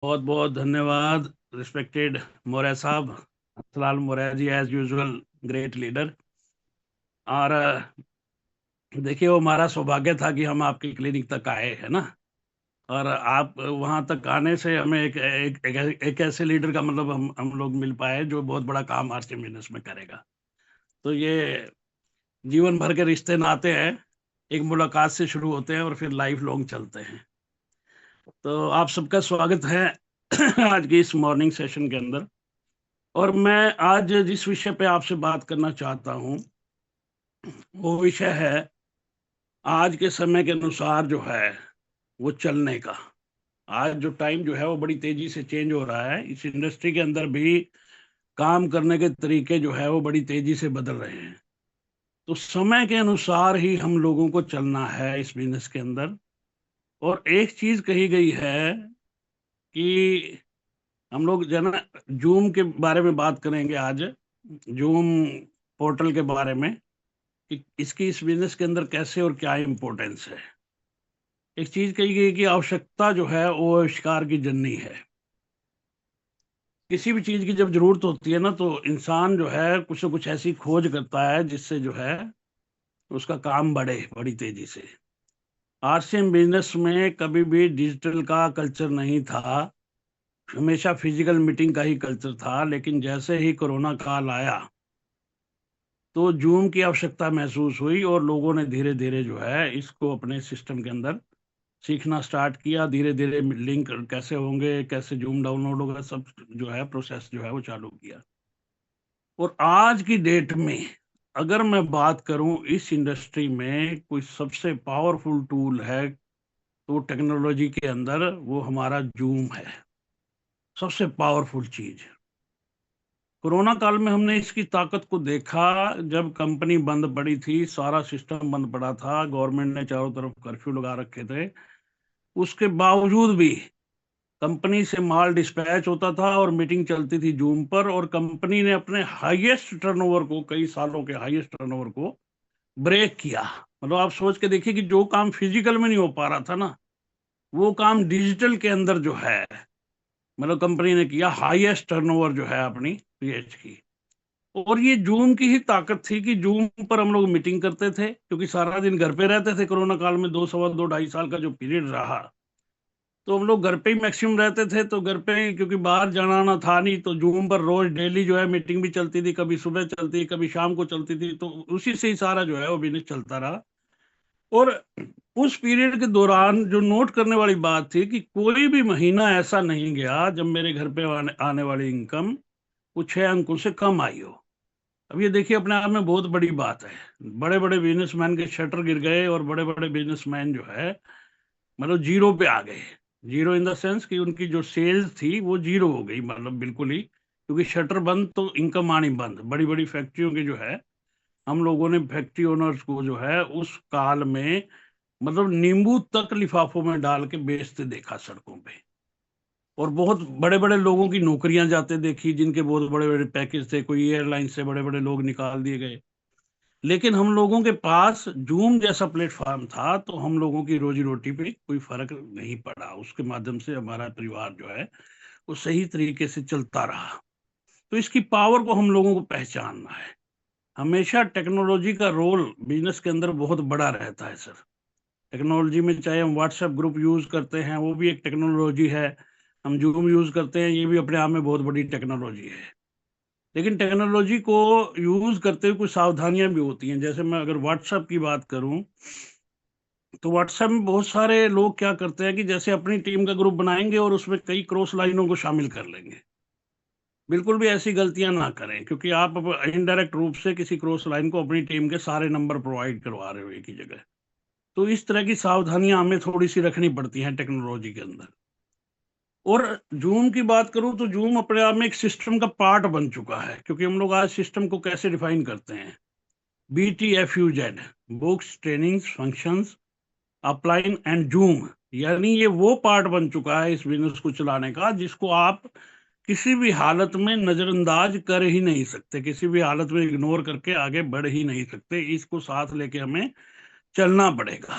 बहुत बहुत धन्यवाद रिस्पेक्टेड मौर्य साहब, Salal Maurya ji, as usual great leader. और देखिए, वो हमारा सौभाग्य था कि हम आपके क्लिनिक तक आए, है ना। और आप वहां तक आने से हमें एक ऐसे लीडर का मतलब हम लोग मिल पाए जो बहुत बड़ा काम आरसीएम बिजनेस में करेगा। तो ये जीवन भर के रिश्ते नाते हैं, एक मुलाकात से शुरू होते हैं और फिर लाइफ लॉन्ग चलते हैं। तो आप सबका स्वागत है आज की इस मॉर्निंग सेशन के अंदर। और मैं आज जिस विषय पे आपसे बात करना चाहता हूँ वो विषय है आज के समय के अनुसार जो है वो चलने का। आज जो टाइम जो है वो बड़ी तेजी से चेंज हो रहा है। इस इंडस्ट्री के अंदर भी काम करने के तरीके जो है वो बड़ी तेजी से बदल रहे हैं। तो समय के अनुसार ही हम लोगों को चलना है इस बिजनेस के अंदर। और एक चीज कही गई है कि हम लोग जो है ना, जूम के बारे में बात करेंगे आज। जूम पोर्टल के बारे में कि इसकी इस बिजनेस के अंदर कैसे और क्या इम्पोर्टेंस है। एक चीज कही गई कि आवश्यकता जो है वो आविष्कार की जननी है। किसी भी चीज की जब जरूरत होती है ना तो इंसान जो है कुछ न कुछ ऐसी खोज करता है जिससे जो है उसका काम बढ़े बड़ी तेजी से। आरसीएम बिजनेस में कभी भी डिजिटल का कल्चर नहीं था, हमेशा फिजिकल मीटिंग का ही कल्चर था। लेकिन जैसे ही कोरोना काल आया तो जूम की आवश्यकता महसूस हुई और लोगों ने धीरे धीरे जो है इसको अपने सिस्टम के अंदर सीखना स्टार्ट किया। धीरे धीरे लिंक कैसे होंगे, कैसे जूम डाउनलोड होगा, सब जो है प्रोसेस जो है वो चालू किया। और आज की डेट में अगर मैं बात करूं इस इंडस्ट्री में कोई सबसे पावरफुल टूल है तो टेक्नोलॉजी के अंदर वो हमारा जूम है, सबसे पावरफुल चीज। कोरोना काल में हमने इसकी ताकत को देखा। जब कंपनी बंद पड़ी थी, सारा सिस्टम बंद पड़ा था, गवर्नमेंट ने चारों तरफ कर्फ्यू लगा रखे थे, उसके बावजूद भी कंपनी से माल डिस्पैच होता था और मीटिंग चलती थी जूम पर। और कंपनी ने अपने हाईएस्ट टर्नओवर को, कई सालों के हाईएस्ट टर्नओवर को ब्रेक किया। मतलब आप सोच के देखिए कि जो काम फिजिकल में नहीं हो पा रहा था ना, वो काम डिजिटल के अंदर जो है, मतलब कंपनी ने किया हाईएस्ट टर्नओवर जो है अपनी पीएच की। और ये जूम की ही ताकत थी कि जूम पर हम लोग मीटिंग करते थे, क्योंकि सारा दिन घर पे रहते थे। कोरोना काल में दो सवा दो ढाई साल का जो पीरियड रहा, तो हम लोग घर पे ही मैक्सिमम रहते थे। तो घर पे ही, क्योंकि बाहर जाना आना था नहीं, तो जूम पर रोज डेली जो है मीटिंग भी चलती थी। कभी सुबह चलती, कभी शाम को चलती थी। तो उसी से ही सारा जो है वो बिजनेस चलता रहा। और उस पीरियड के दौरान जो नोट करने वाली बात थी कि कोई भी महीना ऐसा नहीं गया जब मेरे घर पे आने वाली इनकम कुछ 6 अंकों से कम आई हो। अब ये देखिए, अपने आप में बहुत बड़ी बात है। बड़े बड़े बिजनेसमैन के शटर गिर गए और बड़े बड़े बिजनेसमैन जो है मतलब जीरो पे आ गए। जीरो इन द सेंस कि उनकी जो सेल्स थी वो जीरो हो गई, मतलब बिल्कुल ही, क्योंकि शटर बंद तो इनकम आनी बंद। बड़ी बड़ी फैक्ट्रियों की जो है, हम लोगों ने फैक्ट्री ओनर्स को जो है उस काल में मतलब नींबू तक लिफाफों में डाल के बेचते देखा सड़कों पे। और बहुत बड़े बड़े लोगों की नौकरियां जाते देखी, जिनके बहुत बड़े बड़े पैकेज थे। कोई एयरलाइन से बड़े बड़े लोग निकाल दिए गए। लेकिन हम लोगों के पास जूम जैसा प्लेटफॉर्म था तो हम लोगों की रोजी रोटी पे कोई फर्क नहीं पड़ा। उसके माध्यम से हमारा परिवार जो है वो सही तरीके से चलता रहा। तो इसकी पावर को हम लोगों को पहचानना है। हमेशा टेक्नोलॉजी का रोल बिजनेस के अंदर बहुत बड़ा रहता है सर। टेक्नोलॉजी में चाहे हम व्हाट्सएप ग्रुप यूज करते हैं, वो भी एक टेक्नोलॉजी है। हम जूम यूज करते हैं, ये भी अपने आप में बहुत बड़ी टेक्नोलॉजी है। लेकिन टेक्नोलॉजी को यूज करते हुए कुछ सावधानियां भी होती हैं। जैसे मैं अगर व्हाट्सएप की बात करूं तो व्हाट्सएप में बहुत सारे लोग क्या करते हैं कि जैसे अपनी टीम का ग्रुप बनाएंगे और उसमें कई क्रॉस लाइनों को शामिल कर लेंगे। बिल्कुल भी ऐसी गलतियां ना करें, क्योंकि आप इनडायरेक्ट रूप से किसी क्रॉस लाइन को अपनी टीम के सारे नंबर प्रोवाइड करवा रहे हो एक ही जगह। तो इस तरह की सावधानियां हमें थोड़ी सी रखनी पड़ती हैं टेक्नोलॉजी के अंदर। और जूम की बात करूं तो जूम अपने आप में एक सिस्टम का पार्ट बन चुका है। क्योंकि हम लोग आज सिस्टम को कैसे डिफाइन करते हैं, BTFUZ, books, trainings, functions, upline and zoom. यानी ये वो पार्ट बन चुका है इस बिजनेस को चलाने का जिसको आप किसी भी हालत में नजरअंदाज कर ही नहीं सकते, किसी भी हालत में इग्नोर करके आगे बढ़ ही नहीं सकते। इसको साथ लेके हमें चलना पड़ेगा।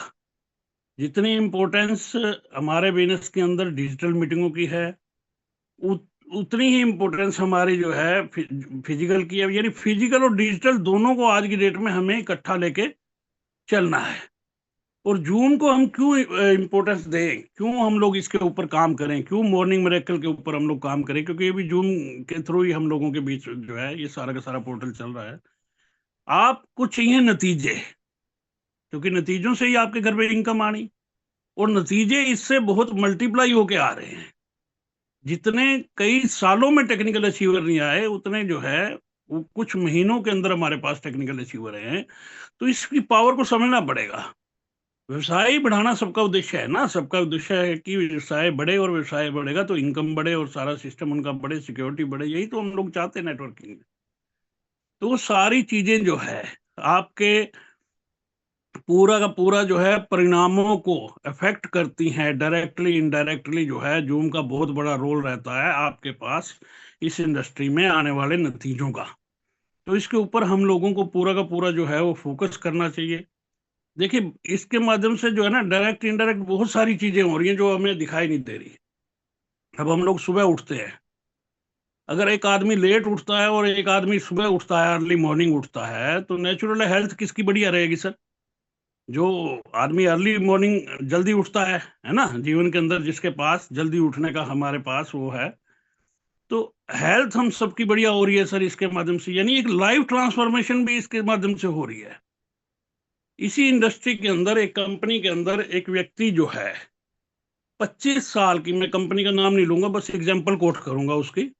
जितनी इम्पोर्टेंस हमारे बिजनेस के अंदर डिजिटल मीटिंगों की है, उतनी ही इम्पोर्टेंस हमारी जो है फिजिकल की है। यानी फिजिकल और डिजिटल दोनों को आज की डेट में हमें इकट्ठा लेके चलना है। और जूम को हम क्यों इम्पोर्टेंस दें, क्यों हम लोग इसके ऊपर काम करें, क्यों मॉर्निंग मिरेकल के ऊपर हम लोग काम करें, क्योंकि ये भी जूम के थ्रू ही हम लोगों के बीच जो है ये सारा का सारा पोर्टल चल रहा है। आपको चाहिए नतीजे, क्योंकि नतीजों से ही आपके घर में इनकम आनी, और नतीजे इससे बहुत मल्टीप्लाई होके आ रहे हैं। जितने कई सालों में टेक्निकल अचीवर नहीं आए, उतने जो है वो कुछ महीनों के अंदर हमारे पास टेक्निकल अचीवर हैं। तो इसकी पावर को समझना पड़ेगा। व्यवसाय बढ़ाना सबका उद्देश्य है ना, सबका उद्देश्य है कि व्यवसाय बढ़े, और व्यवसाय बढ़ेगा तो इनकम बढ़े और सारा सिस्टम उनका बढ़े, सिक्योरिटी बढ़े, यही तो हम लोग चाहते हैं नेटवर्किंग में। तो सारी चीजें जो है आपके पूरा का पूरा जो है परिणामों को अफेक्ट करती हैं, डायरेक्टली इनडायरेक्टली जो है जूम का बहुत बड़ा रोल रहता है आपके पास इस इंडस्ट्री में आने वाले नतीजों का। तो इसके ऊपर हम लोगों को पूरा का पूरा जो है वो फोकस करना चाहिए। देखिए, इसके माध्यम से जो है ना डायरेक्ट इनडायरेक्ट बहुत सारी चीजें हो रही हैं जो हमें दिखाई नहीं दे रही। अब हम लोग सुबह उठते हैं, अगर एक आदमी लेट उठता है और एक आदमी सुबह उठता है, अर्ली मॉर्निंग उठता है, तो नेचुरल हेल्थ किसकी बढ़िया रहेगी सर? जो आदमी अर्ली मॉर्निंग जल्दी उठता है ना, जीवन के अंदर जिसके पास जल्दी उठने का हमारे पास वो है, तो हेल्थ हम सबकी बढ़िया हो रही है सर इसके माध्यम से। यानी एक लाइफ ट्रांसफॉर्मेशन भी इसके माध्यम से हो रही है। इसी इंडस्ट्री के अंदर, एक कंपनी के अंदर एक व्यक्ति जो है 25 साल की, मैं कंपनी का नाम नहीं लूंगा, बस एग्जांपल कोट करूंगा उसकी,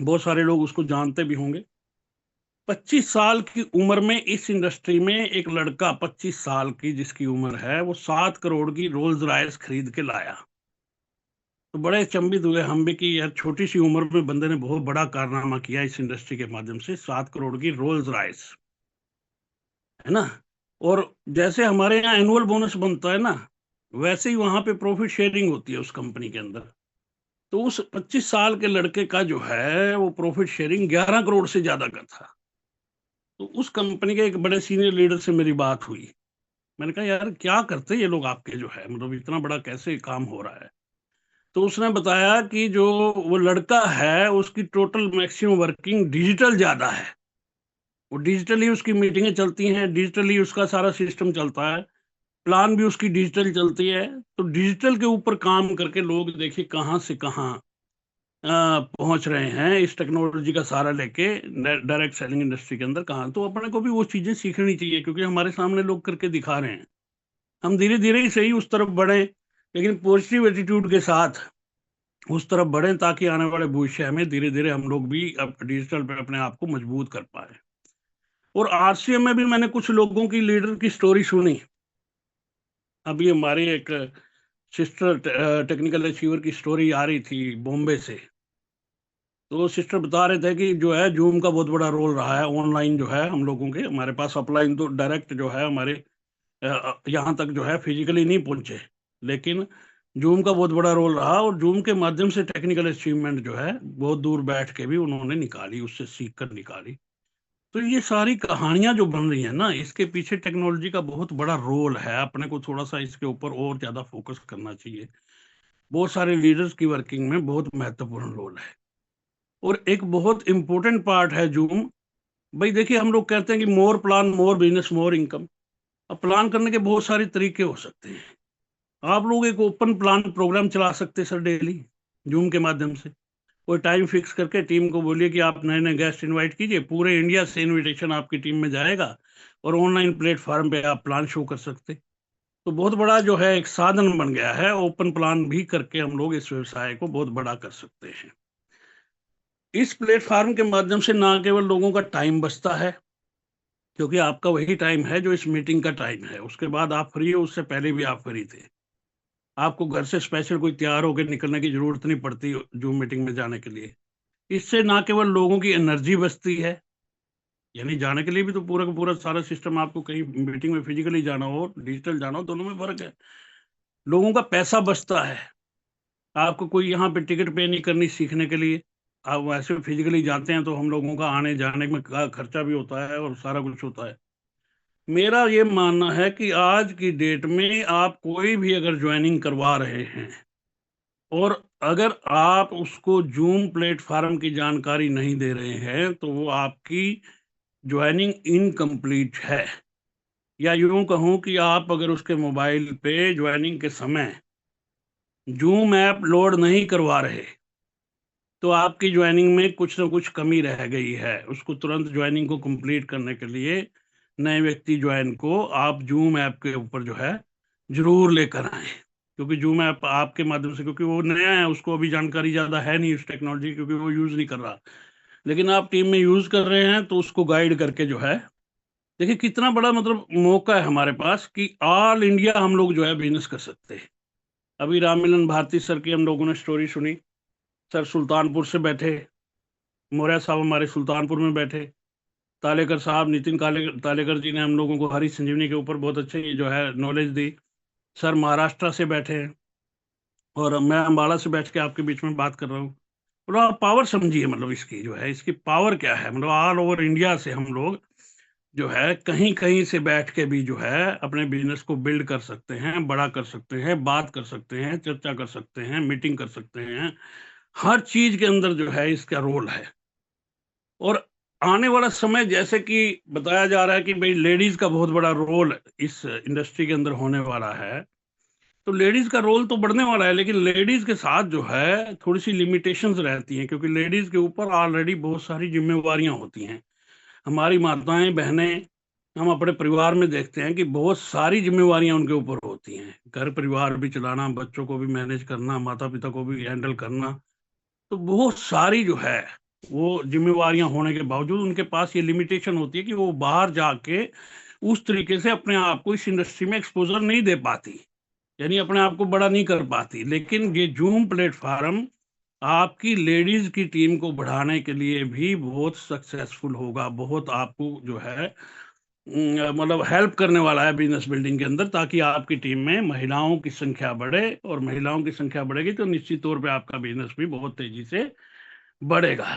बहुत सारे लोग उसको जानते भी होंगे। 25 साल की उम्र में इस इंडस्ट्री में एक लड़का 25 साल की जिसकी उम्र है, वो 7 करोड़ की रोल्स रॉयस खरीद के लाया। तो बड़े अचंभित हुए हम भी कि यार छोटी सी उम्र में बंदे ने बहुत बड़ा कारनामा किया इस इंडस्ट्री के माध्यम से, 7 करोड़ की रोल्स रॉयस, है ना। और जैसे हमारे यहाँ एनुअल बोनस बनता है ना, वैसे ही वहां पे प्रॉफिट शेयरिंग होती है उस कंपनी के अंदर। तो उस 25 साल के लड़के का जो है वो प्रॉफिट शेयरिंग 11 करोड़ से ज्यादा का था। तो उस कंपनी के एक बड़े सीनियर लीडर से मेरी बात हुई। मैंने कहा यार क्या करते ये लोग आपके, जो है मतलब इतना बड़ा कैसे काम हो रहा है? तो उसने बताया कि जो वो लड़का है उसकी टोटल मैक्सिमम वर्किंग डिजिटल ज्यादा है। वो डिजिटली उसकी मीटिंगें चलती हैं, डिजिटली उसका सारा सिस्टम चलता है, प्लान भी उसकी डिजिटल चलती है। तो डिजिटल के ऊपर काम करके लोग देखिए कहाँ से कहाँ पहुंच रहे हैं इस टेक्नोलॉजी का सहारा लेके डायरेक्ट सेलिंग इंडस्ट्री के अंदर। कहाँ, तो अपने को भी वो चीजें सीखनी चाहिए, क्योंकि हमारे सामने लोग करके दिखा रहे हैं। हम धीरे धीरे ही सही उस तरफ बढ़े, लेकिन पॉजिटिव एटीट्यूड के साथ उस तरफ बढ़े, ताकि आने वाले भविष्य में धीरे धीरे हम लोग भी अब डिजिटल पे अपने आप को मजबूत कर पाए। और आरसीएम में भी मैंने कुछ लोगों की, लीडर की स्टोरी सुनी। अभी हमारी एक सिस्टर टेक्निकल अचीवर की स्टोरी आ रही थी बॉम्बे से। तो सिस्टर बता रहे थे कि जो है जूम का बहुत बड़ा रोल रहा है ऑनलाइन, जो है हम लोगों के, हमारे पास अपलाइन तो डायरेक्ट जो है हमारे यहाँ तक जो है फिजिकली नहीं पहुंचे, लेकिन जूम का बहुत बड़ा रोल रहा, और जूम के माध्यम से टेक्निकल अचीवमेंट जो है बहुत दूर बैठ के भी उन्होंने निकाली, उससे सीख कर निकाली। तो ये सारी कहानियां जो बन रही है ना, इसके पीछे टेक्नोलॉजी का बहुत बड़ा रोल है। अपने को थोड़ा सा इसके ऊपर और ज्यादा फोकस करना चाहिए। बहुत सारे लीडर्स की वर्किंग में बहुत महत्वपूर्ण रोल है, और एक बहुत इंपॉर्टेंट पार्ट है जूम। भाई देखिए, हम लोग कहते हैं कि more plan more business more income. अब प्लान करने के बहुत सारे तरीके हो सकते हैं। आप लोग एक ओपन प्लान प्रोग्राम चला सकते हैं सर, डेली जूम के माध्यम से। कोई टाइम फिक्स करके टीम को बोलिए कि आप नए नए गेस्ट इनवाइट कीजिए, पूरे इंडिया से इनविटेशन आपकी टीम में जाएगा, और ऑनलाइन प्लेटफॉर्म पे आप प्लान शो कर सकते। तो बहुत बड़ा जो है एक साधन बन गया है, ओपन प्लान भी करके हम लोग इस व्यवसाय को बहुत बड़ा कर सकते हैं। इस प्लेटफॉर्म के माध्यम से ना केवल लोगों का टाइम बचता है, क्योंकि आपका वही टाइम है जो इस मीटिंग का टाइम है, उसके बाद आप फ्री हो, उससे पहले भी आप फ्री थे। आपको घर से स्पेशल कोई तैयार होकर निकलने की जरूरत नहीं पड़ती जूम मीटिंग में जाने के लिए। इससे ना केवल लोगों की एनर्जी बचती है, यानी जाने के लिए भी तो पूरा का पूरा सारा सिस्टम, आपको कहीं मीटिंग में फिजिकली जाना हो डिजिटल जाना हो, दोनों में फर्क है। लोगों का पैसा बचता है, आपको कोई यहाँ पे टिकट पे नहीं करनी सीखने के लिए। आप वैसे फिजिकली जाते हैं तो हम लोगों का आने जाने में खर्चा भी होता है और सारा कुछ होता है। मेरा ये मानना है कि आज की डेट में आप कोई भी अगर ज्वाइनिंग करवा रहे हैं, और अगर आप उसको जूम प्लेटफॉर्म की जानकारी नहीं दे रहे हैं तो वो आपकी ज्वाइनिंग इनकम्प्लीट है। या यूं कहूं कि आप अगर उसके मोबाइल पे ज्वाइनिंग के समय जूम ऐप लोड नहीं करवा रहे तो आपकी ज्वाइनिंग में कुछ ना कुछ कमी रह गई है। उसको तुरंत ज्वाइनिंग को कंप्लीट करने के लिए नए व्यक्ति ज्वाइन को आप जूम ऐप के ऊपर जो है जरूर लेकर आए, क्योंकि जूम ऐप आपके माध्यम से, क्योंकि वो नया है, उसको अभी जानकारी ज़्यादा है नहीं उस टेक्नोलॉजी, क्योंकि वो यूज़ नहीं कर रहा। लेकिन आप टीम में यूज़ कर रहे हैं तो उसको गाइड करके जो है, देखिए कितना बड़ा मतलब मौका है हमारे पास कि ऑल इंडिया हम लोग जो है बिजनेस कर सकते हैं। अभी राम मिलन भारती सर की हम लोगों ने स्टोरी सुनी। सर सुल्तानपुर से बैठे, मौर्य साहब हमारे सुल्तानपुर में बैठे, तालेकर साहब नितिन तालेकर जी ने हम लोगों को हरी संजीवनी के ऊपर बहुत अच्छे जो है नॉलेज दी। सर महाराष्ट्र से बैठे हैं और मैं अम्बाला से बैठ के आपके बीच में बात कर रहा हूँ। मतलब आप पावर समझिए, मतलब इसकी जो है, इसकी पावर क्या है। मतलब ऑल ओवर इंडिया से हम लोग जो है कहीं कहीं से बैठ के भी जो है अपने बिजनेस को बिल्ड कर सकते हैं, बड़ा कर सकते हैं, बात कर सकते हैं, चर्चा कर सकते हैं, मीटिंग कर सकते हैं। हर चीज के अंदर जो है इसका रोल है। और आने वाला समय जैसे कि बताया जा रहा है कि भाई लेडीज का बहुत बड़ा रोल इस इंडस्ट्री के अंदर होने वाला है, तो लेडीज का रोल तो बढ़ने वाला है, लेकिन लेडीज के साथ जो है थोड़ी सी लिमिटेशंस रहती हैं, क्योंकि लेडीज के ऊपर ऑलरेडी बहुत सारी जिम्मेवारियां होती हैं। हमारी माताएं बहनें, हम अपने परिवार में देखते हैं कि बहुत सारी जिम्मेवारियां उनके ऊपर होती हैं। घर परिवार भी चलाना, बच्चों को भी मैनेज करना, माता पिता को भी हैंडल करना, तो बहुत सारी जो है वो जिम्मेवारियां होने के बावजूद उनके पास ये लिमिटेशन होती है कि वो बाहर जाके उस तरीके से अपने आप को इस इंडस्ट्री में एक्सपोजर नहीं दे पाती, यानी अपने आप को बड़ा नहीं कर पाती। लेकिन ये जूम प्लेटफॉर्म आपकी लेडीज की टीम को बढ़ाने के लिए भी बहुत सक्सेसफुल होगा, बहुत आपको जो है मतलब हेल्प करने वाला है बिजनेस बिल्डिंग के अंदर, ताकि आपकी टीम में महिलाओं की संख्या बढ़े, और महिलाओं की संख्या बढ़ेगी तो निश्चित तौर पे आपका बिजनेस भी बहुत तेजी से बढ़ेगा।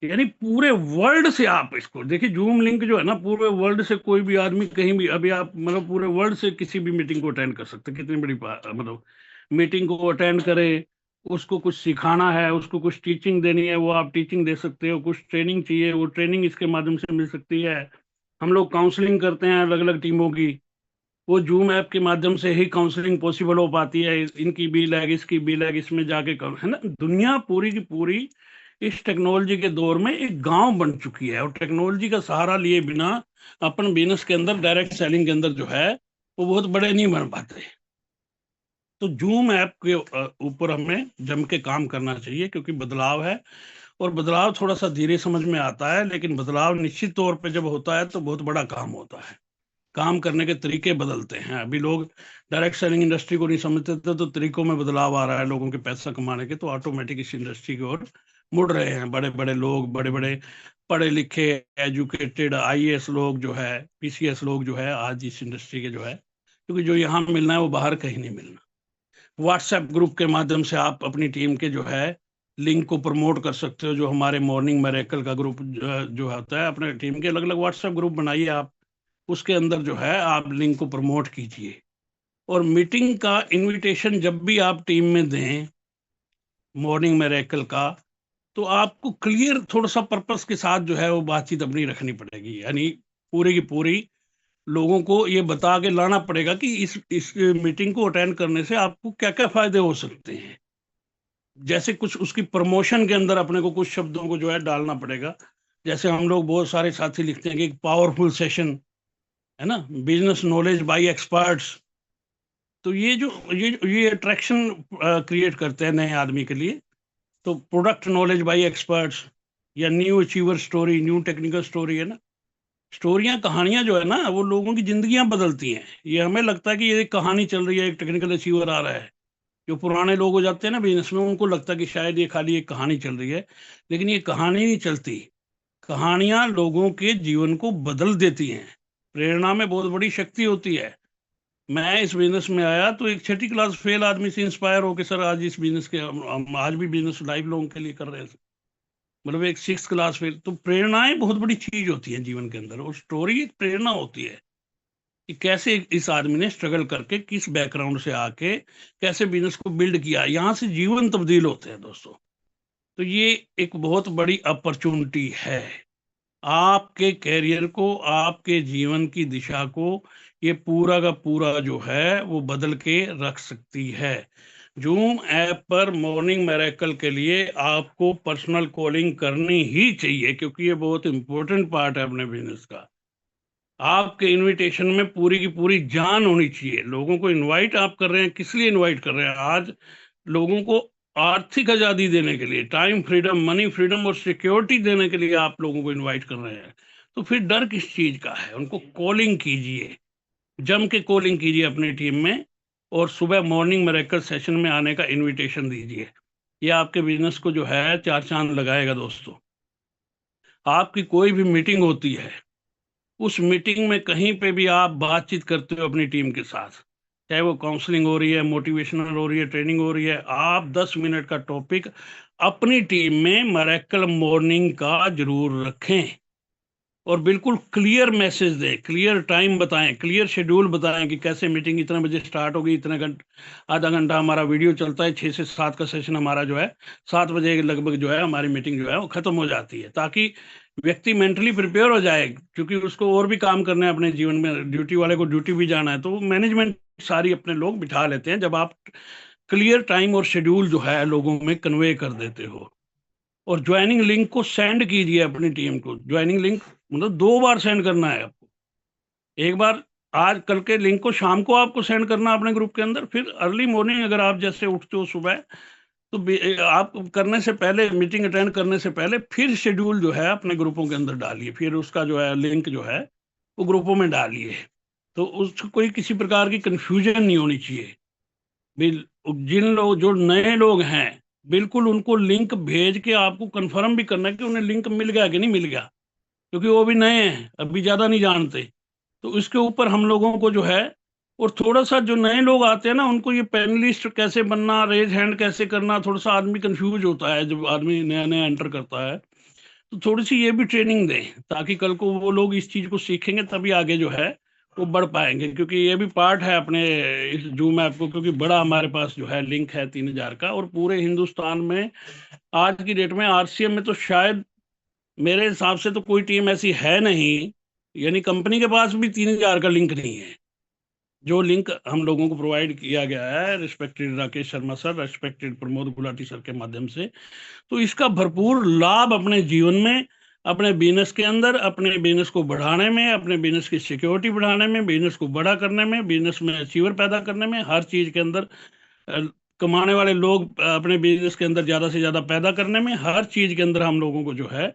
यानी पूरे वर्ल्ड से आप इसको देखिए, जूम लिंक जो है ना, पूरे वर्ल्ड से कोई भी आदमी कहीं भी, अभी आप मतलब पूरे वर्ल्ड से किसी भी मीटिंग को अटेंड कर सकते हैं। कितनी बड़ी मतलब मीटिंग को अटेंड करे, उसको कुछ सिखाना है, उसको कुछ टीचिंग देनी है, वो आप टीचिंग दे सकते हो। कुछ ट्रेनिंग चाहिए, वो ट्रेनिंग इसके माध्यम से मिल सकती है। हम लोग काउंसलिंग करते हैं अलग अलग टीमों की, वो जूम ऐप के माध्यम से ही काउंसलिंग पॉसिबल हो पाती है। इनकी बी लैग, इसकी बी लैग, इसमें जाके है ना। दुनिया पूरी की पूरी इस टेक्नोलॉजी के दौर में एक गांव बन चुकी है, और टेक्नोलॉजी का सहारा लिए बिना अपन बिजनेस के अंदर, डायरेक्ट सेलिंग के अंदर जो है वो बहुत बड़े नहीं बन पाते। तो जूम ऐप के ऊपर हमें जम के काम करना चाहिए, क्योंकि बदलाव है, और बदलाव थोड़ा सा धीरे समझ में आता है, लेकिन बदलाव निश्चित तौर पे जब होता है तो बहुत बड़ा काम होता है। काम करने के तरीके बदलते हैं। अभी लोग डायरेक्ट सेलिंग इंडस्ट्री को नहीं समझते थे, तो तरीकों में बदलाव आ रहा है लोगों के पैसा कमाने के, तो ऑटोमेटिक इस इंडस्ट्री की ओर मुड़ रहे हैं बड़े बड़े लोग, बड़े बड़े पढ़े लिखे एजुकेटेड आईएएस लोग जो है, पीसीएस लोग जो है आज इस इंडस्ट्री के जो है, क्योंकि जो यहाँ मिलना है वो बाहर कहीं नहीं मिलना। व्हाट्सएप ग्रुप के माध्यम से आप अपनी टीम के जो है लिंक को प्रमोट कर सकते हो। जो हमारे मॉर्निंग मैरेकल का ग्रुप जो होता है, अपने टीम के अलग अलग व्हाट्सएप ग्रुप बनाइए आप, उसके अंदर जो है आप लिंक को प्रमोट कीजिए। और मीटिंग का इनविटेशन जब भी आप टीम में दें मॉर्निंग मैरेकल का, तो आपको क्लियर थोड़ा सा पर्पस के साथ जो है वो बातचीत अपनी रखनी पड़ेगी। यानी पूरी की पूरी लोगों को ये बता के लाना पड़ेगा कि इस मीटिंग को अटेंड करने से आपको क्या क्या फायदे हो सकते हैं। जैसे कुछ उसकी प्रमोशन के अंदर अपने को कुछ शब्दों को जो है डालना पड़ेगा। जैसे हम लोग बहुत सारे साथी लिखते हैं कि पावरफुल सेशन, है ना, बिजनेस नॉलेज बाय एक्सपर्ट्स। तो ये जो ये अट्रैक्शन क्रिएट करते हैं नए आदमी के लिए। तो प्रोडक्ट नॉलेज बाय एक्सपर्ट्स, या new achiever story, new technical story, है ना। स्टोरियां, कहानियां जो है ना, वो लोगों की जिंदगियां बदलती हैं। ये हमें लगता है कि ये एक कहानी चल रही है, एक टेक्निकल अचीवर आ रहा है। जो पुराने लोग हो जाते हैं ना बिजनेस में, उनको लगता है कि शायद ये खाली एक कहानी चल रही है, लेकिन ये कहानी नहीं चलती। कहानियां लोगों के जीवन को बदल देती हैं। प्रेरणा में बहुत बड़ी शक्ति होती है। मैं इस बिजनेस में आया तो एक छठी क्लास फेल आदमी से इंस्पायर होकर सर आज इस बिजनेस के हम आज भी बिजनेस लाइफ लोगों के लिए कर रहे हैं। मतलब एक सिक्स क्लास फेल। तो प्रेरणाएं बहुत बड़ी चीज होती है जीवन के अंदर, और स्टोरी एक प्रेरणा होती है कि कैसे इस आदमी ने स्ट्रगल करके, किस बैकग्राउंड से आके कैसे बिजनेस को बिल्ड किया। यहाँ से जीवन तब्दील होते हैं दोस्तों। तो ये एक बहुत बड़ी अपॉर्चुनिटी है आपके कैरियर को, आपके जीवन की दिशा को, ये पूरा का पूरा जो है वो बदल के रख सकती है। जूम ऐप पर मॉर्निंग मैरेकल के लिए आपको पर्सनल कॉलिंग करनी ही चाहिए, क्योंकि ये बहुत इंपॉर्टेंट पार्ट है अपने बिजनेस का। आपके इनविटेशन में पूरी की पूरी जान होनी चाहिए। लोगों को इनवाइट आप कर रहे हैं, किस लिए इनवाइट कर रहे हैं? आज लोगों को आर्थिक आजादी देने के लिए, टाइम फ्रीडम, मनी फ्रीडम और सिक्योरिटी देने के लिए आप लोगों को इनवाइट कर रहे हैं। तो फिर डर किस चीज का है? उनको कॉलिंग कीजिए, जम के कॉलिंग कीजिए अपनी टीम में, और सुबह मॉर्निंग मिरेकल सेशन में आने का इनविटेशन दीजिए। ये आपके बिजनेस को जो है चार चांद लगाएगा दोस्तों। आपकी कोई भी मीटिंग होती है, उस मीटिंग में कहीं पे भी आप बातचीत करते हो अपनी टीम के साथ, चाहे वो काउंसलिंग हो रही है, मोटिवेशनल हो रही है, ट्रेनिंग हो रही है, आप 10 मिनट का टॉपिक अपनी टीम में मैरेकल मॉर्निंग का जरूर रखें, और बिल्कुल क्लियर मैसेज दें, क्लियर टाइम बताएं, क्लियर शेड्यूल बताएं कि कैसे मीटिंग इतने बजे स्टार्ट होगी, इतने घंटे, आधा घंटा हमारा वीडियो चलता है, 6 से 7 का सेशन हमारा जो है, 7 बजे के लगभग जो है हमारी मीटिंग जो है वो खत्म हो जाती है, ताकि व्यक्ति मेंटली प्रिपेयर हो जाए, क्योंकि उसको और भी काम करना है अपने जीवन में, ड्यूटी वाले को ड्यूटी भी जाना है। तो मैनेजमेंट सारी अपने लोग बिठा लेते हैं जब आप क्लियर टाइम और शेड्यूल जो है लोगों में कन्वे कर देते हो। और ज्वाइनिंग लिंक को सेंड कीजिए अपनी टीम को। ज्वाइनिंग लिंक मतलब 2 बार सेंड करना है आपको। एक बार आज कल के लिंक को शाम को आपको सेंड करना अपने ग्रुप के अंदर, फिर अर्ली मॉर्निंग अगर आप जैसे उठते हो सुबह, तो आप करने से पहले, मीटिंग अटेंड करने से पहले फिर शेड्यूल जो है अपने ग्रुपों के अंदर डालिए, फिर उसका जो है लिंक जो है वो ग्रुपों में डालिए। तो उसको कोई किसी प्रकार की कंफ्यूजन नहीं होनी चाहिए। जिन लोग, जो नए लोग हैं, बिल्कुल उनको लिंक भेज के आपको कंफर्म भी करना है कि उन्हें लिंक मिल गया कि नहीं मिल गया, क्योंकि वो भी नए हैं, अभी ज़्यादा नहीं जानते। तो इसके ऊपर हम लोगों को जो है, और थोड़ा सा जो नए लोग आते हैं ना, उनको ये पैनलिस्ट कैसे बनना, रेज हैंड कैसे करना, थोड़ा सा आदमी कंफ्यूज होता है जब आदमी नया नया एंटर करता है। तो थोड़ी सी ये भी ट्रेनिंग दें, ताकि कल को वो लोग इस चीज़ को सीखेंगे, तभी आगे जो है वो बढ़ पाएंगे। क्योंकि ये भी पार्ट है अपने इस जूम ऐप को, क्योंकि बड़ा हमारे पास जो है लिंक है 3,000 का, और पूरे हिंदुस्तान में आज की डेट में आरसीएम में तो शायद मेरे हिसाब से तो कोई टीम ऐसी है नहीं, यानी कंपनी के पास भी 3,000 का लिंक नहीं है। जो लिंक हम लोगों को प्रोवाइड किया गया है respected Rakesh Sharma sir, respected Pramod Gulati sir के माध्यम से, तो इसका भरपूर लाभ अपने जीवन में, अपने बिजनेस के अंदर, अपने बिजनेस को बढ़ाने में, अपने बिजनेस की सिक्योरिटी बढ़ाने में, बिजनेस को बड़ा करने में, बिजनेस में अचीवर पैदा करने में, हर चीज के अंदर कमाने वाले लोग अपने बिजनेस के अंदर ज्यादा से ज्यादा पैदा करने में, हर चीज के अंदर हम लोगों को जो है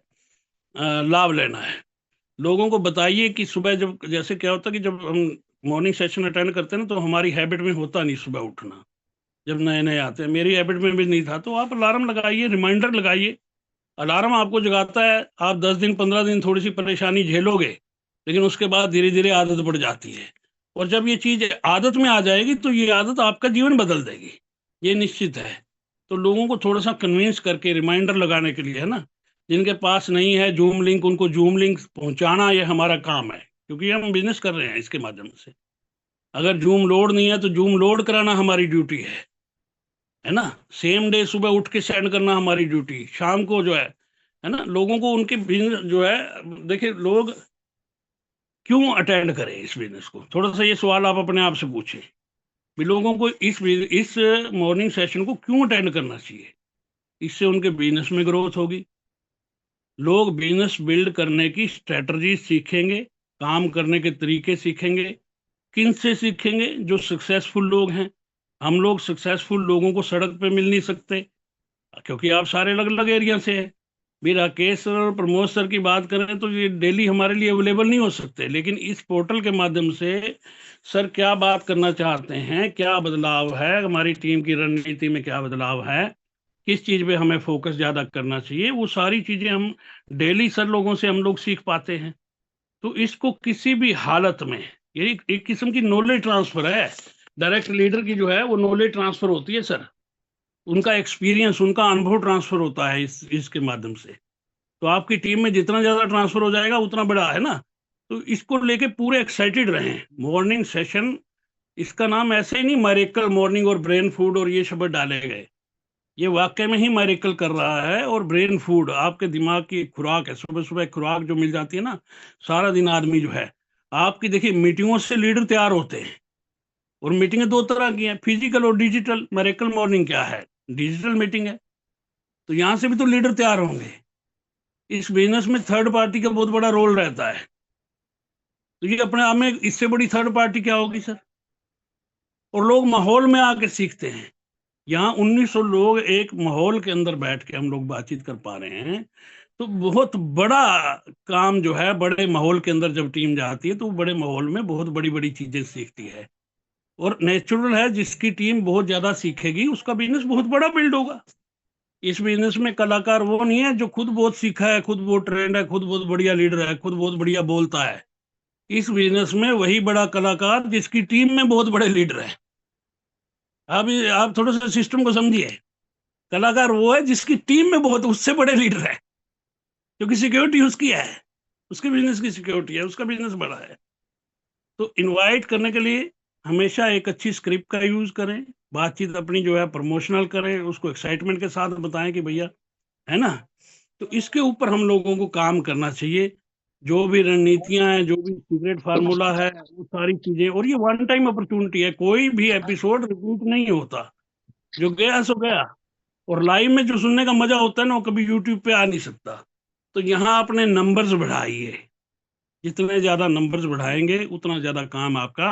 लाभ लेना है। लोगों को बताइए कि सुबह जब, जैसे क्या होता है कि जब हम मॉर्निंग सेशन अटेंड करते हैं ना, तो हमारी हैबिट में होता नहीं सुबह उठना, जब नए नए आते हैं, मेरी हैबिट में भी नहीं था। तो आप अलार्म लगाइए, रिमाइंडर लगाइए, अलार्म आपको जगाता है। आप 10 दिन 15 दिन थोड़ी सी परेशानी झेलोगे, लेकिन उसके बाद धीरे धीरे आदत बढ़ जाती है, और जब ये चीज आदत में आ जाएगी तो ये आदत आपका जीवन बदल देगी, ये निश्चित है। तो लोगों को थोड़ा सा कन्विंस करके रिमाइंडर लगाने के लिए, है ना, जिनके पास नहीं है जूम लिंक, उनको जूम लिंक पहुंचाना ये हमारा काम है, क्योंकि हम बिजनेस कर रहे हैं इसके माध्यम से। अगर जूम लोड नहीं है तो जूम लोड कराना हमारी ड्यूटी है ना। सेम डे सुबह उठ के सेंड करना हमारी ड्यूटी, शाम को जो है ना, लोगों को उनके बिजनेस जो है, देखिए लोग क्यों अटेंड करें इस बिजनेस को, थोड़ा सा ये सवाल आप अपने आप से पूछें भी, लोगों को इस मॉर्निंग सेशन को क्यों अटेंड करना चाहिए। इससे उनके बिजनेस में ग्रोथ होगी, लोग बिजनेस बिल्ड करने की स्ट्रेटजी सीखेंगे, काम करने के तरीके सीखेंगे। किन से सीखेंगे? जो सक्सेसफुल लोग हैं। हम लोग सक्सेसफुल लोगों को सड़क पे मिल नहीं सकते, क्योंकि आप सारे अलग अलग एरिया से हैं। भी राकेश सर और प्रमोद सर की बात करें तो ये डेली हमारे लिए अवेलेबल नहीं हो सकते, लेकिन इस पोर्टल के माध्यम से सर क्या बात करना चाहते हैं, क्या बदलाव है हमारी टीम की रणनीति में, क्या बदलाव है, किस चीज़ पे हमें फोकस ज़्यादा करना चाहिए, वो सारी चीज़ें हम डेली सर लोगों से हम लोग सीख पाते हैं। तो इसको किसी भी हालत में, ये एक किस्म की नॉलेज ट्रांसफर है। डायरेक्ट लीडर की जो है वो नॉलेज ट्रांसफर होती है सर, उनका एक्सपीरियंस, उनका अनुभव ट्रांसफर होता है इसके माध्यम से। तो आपकी टीम में जितना ज्यादा ट्रांसफर हो जाएगा उतना बड़ा, है ना, तो इसको लेके पूरे एक्साइटेड रहे। मॉर्निंग सेशन, इसका नाम ऐसे ही नहीं मैरेकल मॉर्निंग और ब्रेन फूड और ये शब्द डाले गए, ये वाकई में ही मैरेकल कर रहा है। और ब्रेन फूड आपके दिमाग की एक खुराक है, सुबह सुबह खुराक जो मिल जाती है ना, सारा दिन आदमी जो है आपकी, देखिए मीटिंगों से लीडर तैयार होते हैं, और मीटिंगें दो तरह की हैं, फिजिकल और डिजिटल। मैरेकल मॉर्निंग क्या है? डिजिटल मीटिंग है। तो यहाँ से भी तो लीडर तैयार होंगे। इस बिजनेस में थर्ड पार्टी का बहुत बड़ा रोल रहता है। तो ये अपने आप में इससे बड़ी थर्ड पार्टी क्या होगी सर? और लोग माहौल में आके सीखते हैं। यहाँ 1900 लोग एक माहौल के अंदर बैठ के हम लोग बातचीत कर पा रहे हैं, तो बहुत बड़ा काम जो है, बड़े माहौल के अंदर जब टीम जाती है तो बड़े माहौल में बहुत बड़ी बड़ी चीजें सीखती है। और नेचुरल है, जिसकी टीम बहुत ज्यादा सीखेगी उसका बिजनेस बहुत बड़ा बिल्ड होगा। इस बिजनेस में कलाकार वो नहीं है जो खुद बहुत सीखा है, खुद बहुत ट्रेंड है, खुद बहुत बढ़िया लीडर है, खुद बहुत बढ़िया बोलता है। इस बिजनेस में वही बड़ा कलाकार जिसकी टीम में बहुत बड़े लीडर है। आप थोड़ा सा सिस्टम को समझिए। कलाकार वो है जिसकी टीम में बहुत उससे बड़े लीडर है, क्योंकि सिक्योरिटी उसकी है, उसके बिजनेस की सिक्योरिटी है, उसका बिजनेस बड़ा है। तो इनवाइट करने के लिए हमेशा एक अच्छी स्क्रिप्ट का यूज करें, बातचीत अपनी जो है प्रमोशनल करें, उसको एक्साइटमेंट के साथ बताएं कि भैया, है ना। तो इसके ऊपर हम लोगों को काम करना चाहिए। जो भी रणनीतियां हैं, जो भी सीक्रेट फार्मूला है, वो सारी चीजें। और ये वन टाइम अपॉर्चुनिटी है, कोई भी एपिसोड रिपीट नहीं होता, जो गया सो गया। और लाइव में जो सुनने का मजा होता है ना, वो कभी यूट्यूब पे आ नहीं सकता। तो यहाँ अपने नंबर्स बढ़ाइए, जितने ज्यादा नंबर्स बढ़ाएंगे उतना ज्यादा काम आपका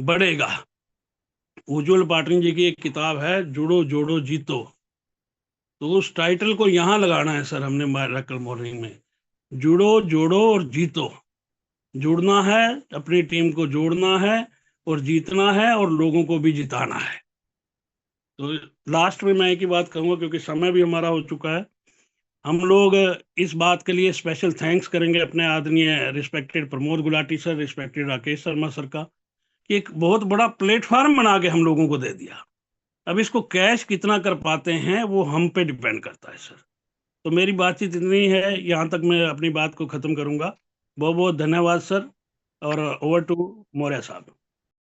बढ़ेगा। उज्जवल पाटनी जी की एक किताब है, जुड़ो जोड़ो जीतो, तो उस टाइटल को यहाँ लगाना है सर हमने मैरेकल मॉर्निंग में। जुड़ो जोड़ो और जीतो। जुड़ना है, अपनी टीम को जोड़ना है, और जीतना है, और लोगों को भी जिताना है। तो लास्ट में मैं एक ही बात कहूंगा, क्योंकि समय भी हमारा हो चुका है। हम लोग इस बात के लिए स्पेशल थैंक्स करेंगे अपने आदरणीय respected Pramod Gulati sir, respected Rakesh Sharma sir का, कि एक बहुत बड़ा प्लेटफॉर्म बना के हम लोगों को दे दिया। अब इसको कैश कितना कर पाते हैं वो हम पे डिपेंड करता है सर। तो मेरी बातचीत इतनी है, यहाँ तक मैं अपनी बात को खत्म करूंगा। बहुत बहुत धन्यवाद सर, और ओवर टू मौर्य साहब।